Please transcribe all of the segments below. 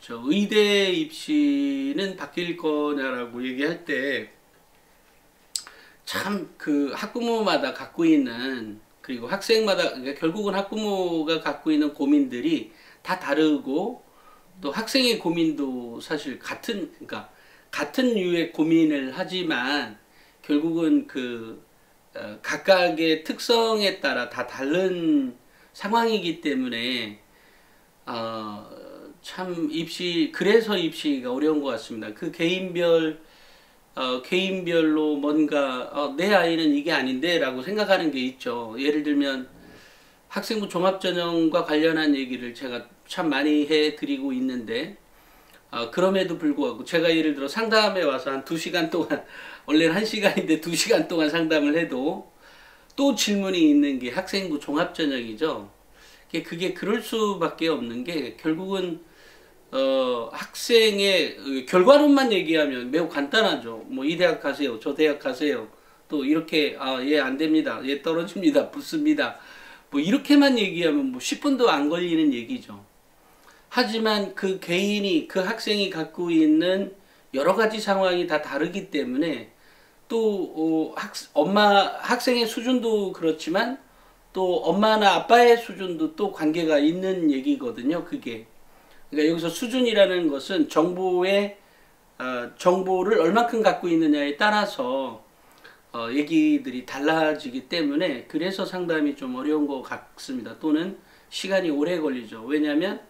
저 의대 입시는 바뀔 거냐라고 얘기할 때 참 그 학부모마다 갖고 있는, 그리고 학생마다, 그러니까 결국은 학부모가 갖고 있는 고민들이 다 다르고, 또 학생의 고민도 사실 그러니까 같은 류의 고민을 하지만 결국은 각각의 특성에 따라 다 다른 상황이기 때문에 어, 참 그래서 입시가 어려운 것 같습니다. 그 개인별로 뭔가 내 아이는 이게 아닌데 라고 생각하는 게 있죠. 예를 들면 학생부 종합전형과 관련한 얘기를 제가 참 많이 해드리고 있는데, 그럼에도 불구하고 제가 예를 들어 상담에 와서 한 2시간 동안 원래는 1시간인데 2시간 동안 상담을 해도 또 질문이 있는 게 학생부 종합전형이죠. 그게 그럴 수밖에 없는 게, 결국은 학생의 결과론만 얘기하면 매우 간단하죠. 뭐 이 대학 가세요, 저 대학 가세요, 또 이렇게 얘 안 됩니다, 얘 떨어집니다, 붙습니다, 뭐 이렇게만 얘기하면 뭐 10분도 안 걸리는 얘기죠. 하지만 그 학생이 갖고 있는 여러 가지 상황이 다 다르기 때문에, 또 학생의 수준도 그렇지만 또 엄마나 아빠의 수준도 또 관계가 있는 얘기거든요. 그러니까 여기서 수준이라는 것은 정보를 얼만큼 갖고 있느냐에 따라서 얘기들이 달라지기 때문에, 그래서 상담이 좀 어려운 것 같습니다. 또는 시간이 오래 걸리죠. 왜냐하면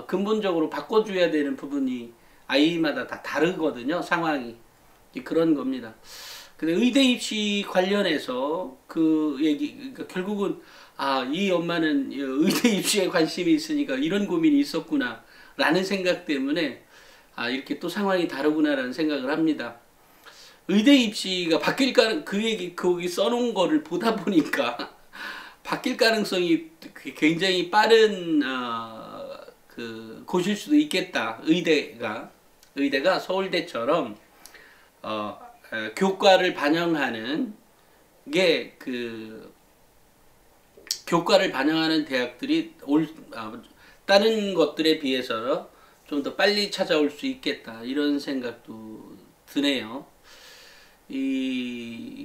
근본적으로 바꿔줘야 되는 부분이 아이마다 다 다르거든요. 상황이. 그런 겁니다. 근데 의대 입시 관련해서 그러니까 결국은 이 엄마는 의대 입시에 관심이 있으니까 이런 고민이 있었구나 라는 생각 때문에 이렇게 또 상황이 다르구나라는 생각을 합니다. 의대 입시가 거기 써놓은 거를 보다 보니까 바뀔 가능성이 굉장히 빠른 곳일 수도 있겠다. 의대가 서울대처럼 교과를 반영하는 교과를 반영하는 대학들이 다른 것들에 비해서 좀 더 빨리 찾아올 수 있겠다, 이런 생각도 드네요.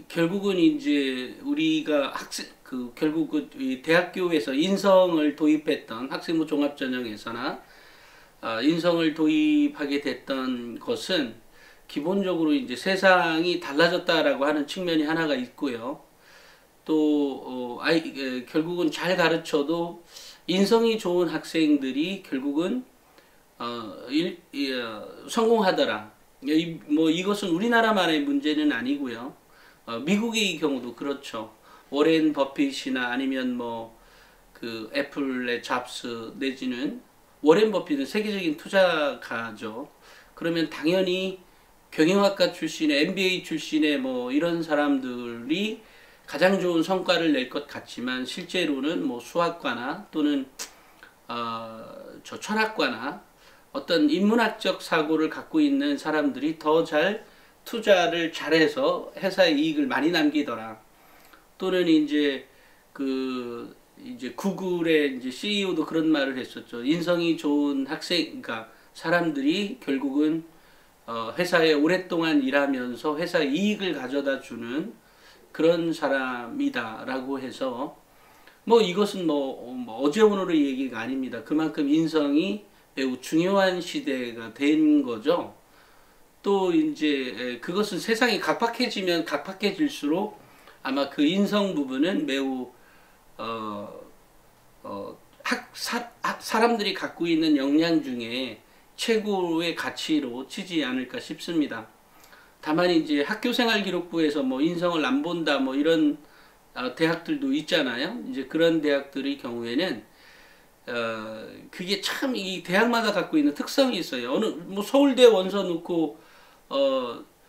결국은 이제 우리가 결국 이 대학교에서 인성을 도입했던 학생부 종합전형에서나 인성을 도입하게 됐던 것은 기본적으로 이제 세상이 달라졌다라고 하는 측면이 하나가 있고요. 또 결국은 잘 가르쳐도 인성이 좋은 학생들이 결국은 성공하더라. 이것은 우리나라만의 문제는 아니고요. 미국의 경우도 그렇죠. 워렌 버핏이나 아니면 애플의 잡스, 내지는 워렌 버핏은 세계적인 투자가죠. 그러면 당연히 경영학과 출신의, MBA 출신의 이런 사람들이 가장 좋은 성과를 낼 것 같지만, 실제로는 수학과나 또는 철학과나 어떤 인문학적 사고를 갖고 있는 사람들이 더 잘 투자를 잘해서 회사의 이익을 많이 남기더라. 또는 이제 구글의 이제 CEO도 그런 말을 했었죠. 인성이 좋은 그러니까 사람들이 결국은 회사에 오랫동안 일하면서 회사 이익을 가져다 주는 그런 사람이다라고 해서, 이것은 어제 오늘의 얘기가 아닙니다. 그만큼 인성이 매우 중요한 시대가 된 거죠. 또 이제 그것은 세상이 각박해지면 각박해질수록 아마 그 인성 부분은 매우 사람들이 갖고 있는 역량 중에 최고의 가치로 치지 않을까 싶습니다. 다만 이제 학교생활기록부에서 인성을 안 본다 이런 대학들도 있잖아요. 이제 그런 대학들의 경우에는 그게 참 이 대학마다 갖고 있는 특성이 있어요. 서울대 원서 놓고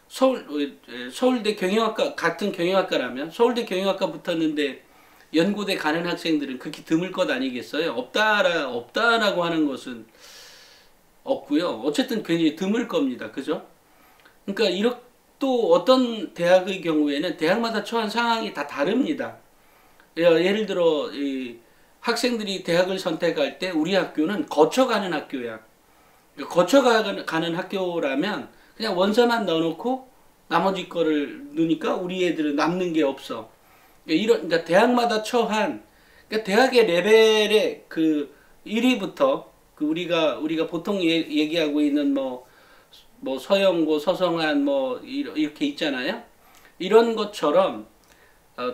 서울대 경영학과, 같은 경영학과라면 서울대 경영학과 붙었는데 연고대 가는 학생들은 극히 드물 것 아니겠어요? 없다라고 하는 것은 없고요. 어쨌든 굉장히 드물 겁니다. 그죠? 그러니까 또 어떤 대학의 경우에는 대학마다 처한 상황이 다 다릅니다. 예를 들어 학생들이 대학을 선택할 때 우리 학교는 거쳐가는 학교야. 거쳐가는 학교라면 그냥 원서만 넣어놓고 나머지 거를 넣으니까 우리 애들은 남는 게 없어. 그러니까 대학마다 처한, 그러니까 대학의 레벨의 그 1위부터 그 우리가 보통 얘기하고 있는 뭐 서영고, 서성한 뭐 이렇게 있잖아요. 이런 것처럼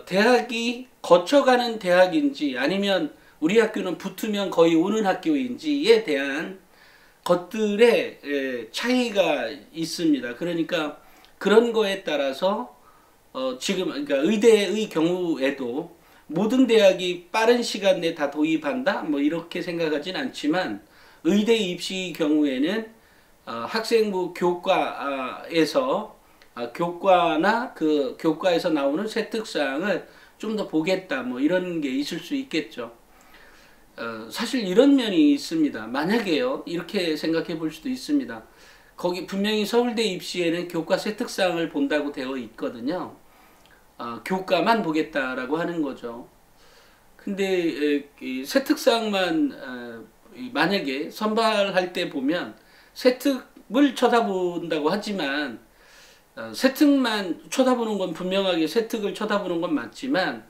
대학이 거쳐가는 대학인지 아니면 우리 학교는 붙으면 거의 오는 학교인지에 대한 것들의 차이가 있습니다. 그러니까 그런 거에 따라서 지금 그러니까 의대의 경우에도 모든 대학이 빠른 시간 내에 다 도입한다 뭐 이렇게 생각하진 않지만 의대 입시 경우에는 학생부 교과에서 교과나 그 교과에서 나오는 세특사항을 좀 더 보겠다 뭐 이런 게 있을 수 있겠죠. 사실 이런 면이 있습니다. 만약에요 이렇게 생각해 볼 수도 있습니다. 거기 분명히 서울대 입시에는 교과 세특사항을 본다고 되어 있거든요. 교과만 보겠다라고 하는 거죠. 근데 세특사항만 만약에 선발할 때 보면 세특을 쳐다본다고 하지만 세특만 쳐다보는 건 분명하게 세특을 쳐다보는 건 맞지만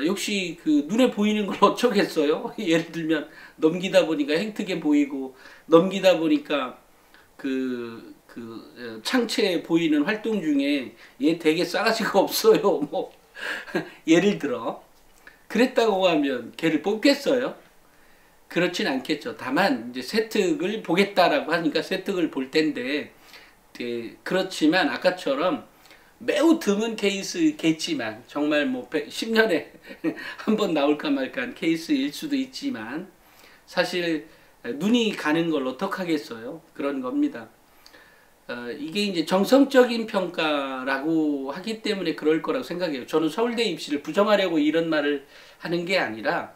역시 그 눈에 보이는 걸 어쩌겠어요? 예를 들면 넘기다 보니까 행특에 보이고 넘기다 보니까 창체에 보이는 활동 중에 얘 되게 싸가지가 없어요. 뭐 예를 들어 그랬다고 하면 걔를 뽑겠어요? 그렇진 않겠죠. 다만 이제 세특을 보겠다라고 하니까 세특을 볼 텐데 그렇지만 아까처럼 매우 드문 케이스겠지만 정말 뭐 10년에 한 번 나올까 말까 한 케이스일 수도 있지만 사실 눈이 가는 걸 어떡하겠어요. 그런 겁니다. 이게 이제 정성적인 평가라고 하기 때문에 그럴 거라고 생각해요. 저는 서울대 입시를 부정하려고 이런 말을 하는 게 아니라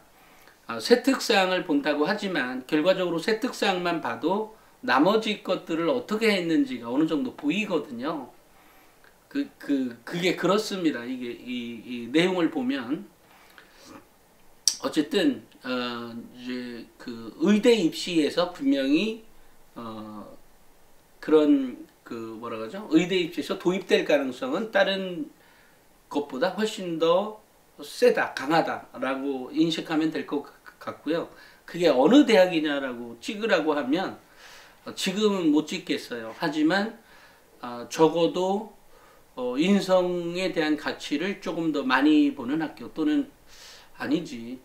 세특사항을 본다고 하지만 결과적으로 세특사항만 봐도 나머지 것들을 어떻게 했는지가 어느 정도 보이거든요. 그게 그렇습니다. 이게 이 내용을 보면 어쨌든 이제 그 의대 입시에서 분명히 그런 뭐라 그러죠? 의대 입시에서 도입될 가능성은 다른 것보다 훨씬 더 세다, 강하다라고 인식하면 될 것 같고요. 그게 어느 대학이냐라고 찍으라고 하면 지금은 못 찍겠어요. 하지만 적어도 인성에 대한 가치를 조금 더 많이 보는 학교 또는 아니지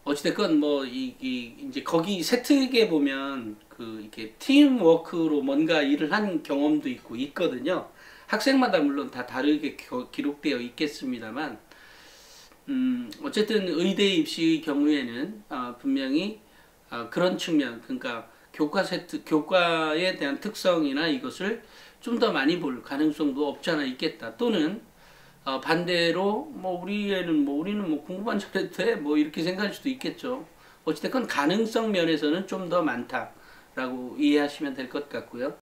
어찌됐건 뭐 이제 거기 세특에 보면 이렇게 팀워크로 뭔가 일을 한 경험도 있거든요. 학생마다 물론 다 다르게 기록되어 있겠습니다만 어쨌든 의대 입시 경우에는 분명히 그런 측면 그러니까 교과에 대한 특성이나 이것을 좀 더 많이 볼 가능성도 없지 않아 있겠다. 또는 반대로 뭐 우리는 뭐 공부만 잘해도 돼 뭐 이렇게 생각할 수도 있겠죠. 어찌됐건 가능성 면에서는 좀 더 많다라고 이해하시면 될 것 같고요.